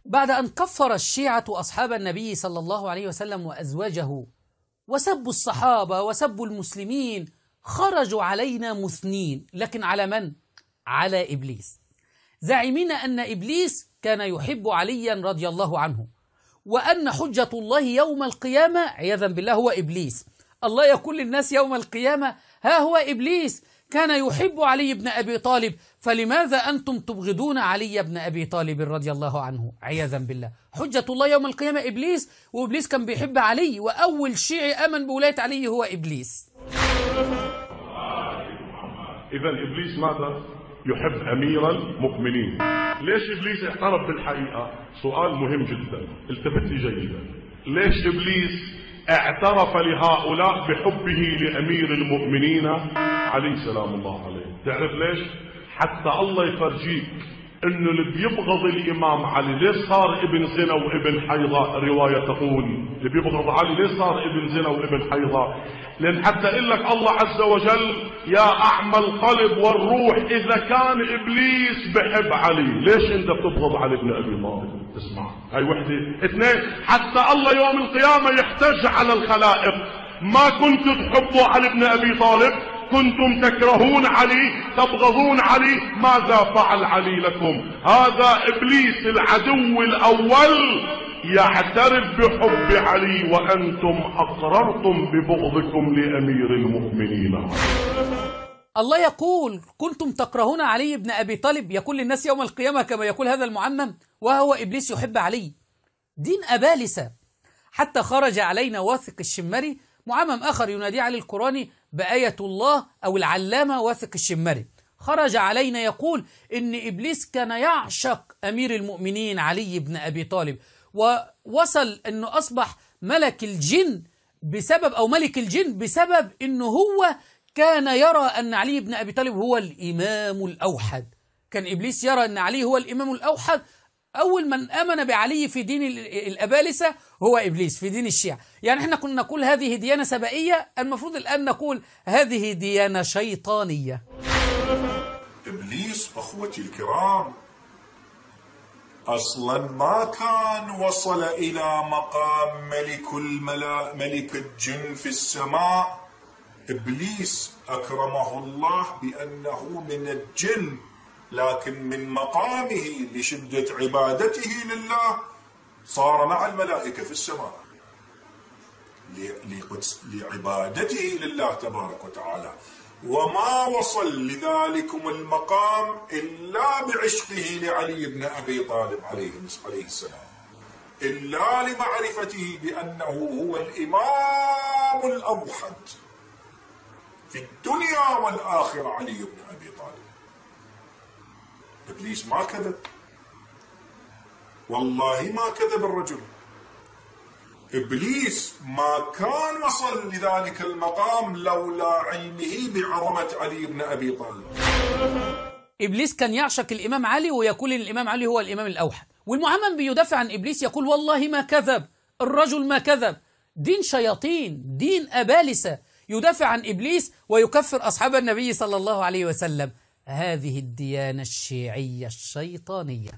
بعد أن كفر الشيعة أصحاب النبي صلى الله عليه وسلم وأزواجه وسبوا الصحابة وسبوا المسلمين، خرجوا علينا مثنين، لكن على من؟ على إبليس، زاعمين أن إبليس كان يحب عليا رضي الله عنه، وأن حجة الله يوم القيامة عياذا بالله هو إبليس. الله يقول للناس يوم القيامة ها هو إبليس كان يحب علي بن أبي طالب، فلماذا أنتم تبغضون علي بن أبي طالب رضي الله عنه عياذا بالله؟ حجة الله يوم القيامة إبليس، وإبليس كان بيحب علي، وأول شيعي آمن بولاية علي هو إبليس. إذا إبليس ماذا؟ يحب أمير المؤمنين. ليش إبليس اعترف بالحقيقة؟ سؤال مهم جدا، التفت لي جيدا. ليش إبليس اعترف لهؤلاء بحبه لأمير المؤمنين علي سلام الله عليه؟ تعرف ليش؟ حتى الله يفرجيك انه اللي بيبغض الامام علي ليش صار ابن زنا وابن حيضة. رواية تقول اللي بيبغض علي ليش صار ابن زنا وابن حيضة؟ لان حتى يقول لك الله عز وجل يا اعمى القلب والروح اذا كان ابليس بحب علي ليش انت بتبغض علي بن ابي طالب؟ اسمع، هاي وحدة. اثنين، حتى الله يوم القيامة يحتج على الخلائق، ما كنتوا تحبوا علي بن ابي طالب، كنتم تكرهون علي، تبغضون علي، ماذا فعل علي لكم؟ هذا إبليس العدو الأول يعترف بحب علي، وأنتم أقررتم ببغضكم لأمير المؤمنين. الله يقول كنتم تكرهون علي بن أبي طالب، يقول للناس يوم القيامة كما يقول هذا المعمم، وهو إبليس يحب علي. دين أبالسة. حتى خرج علينا واثق الشمري، معمم آخر ينادي علي القراني بآية الله أو العلامة واثق الشمري، خرج علينا يقول إن إبليس كان يعشق أمير المؤمنين علي بن أبي طالب، ووصل أنه أصبح ملك الجن بسبب أو ملك الجن بسبب أنه هو كان يرى أن علي بن أبي طالب هو الإمام الأوحد. كان إبليس يرى أن علي هو الإمام الأوحد. أول من آمن بعلي في دين الأبالسة هو إبليس في دين الشيعة. يعني احنا كنا نقول هذه ديانة سبائية، المفروض الآن نقول هذه ديانة شيطانية. إبليس أخوتي الكرام أصلا ما كان وصل إلى مقام ملك الجن في السماء. إبليس أكرمه الله بأنه من الجن، لكن من مقامه لشدة عبادته لله صار مع الملائكة في السماء لعبادته لله تبارك وتعالى، وما وصل لذلكم المقام إلا بعشقه لعلي بن أبي طالب عليه السلام، إلا لمعرفته بأنه هو الإمام الأوحد في الدنيا والآخرة علي بن أبي طالب. إبليس ما كذب، والله ما كذب الرجل. إبليس ما كان وصل لذلك المقام لولا علمه بعظمة علي بن أبي طالب. إبليس كان يعشق الإمام علي ويقول إن الإمام علي هو الإمام الأوحد، والمعمم بيدافع عن إبليس يقول والله ما كذب، الرجل ما كذب. دين شياطين، دين أبالسة، يدافع عن إبليس ويكفر أصحاب النبي صلى الله عليه وسلم. هذه الديانة الشيعية الشيطانية.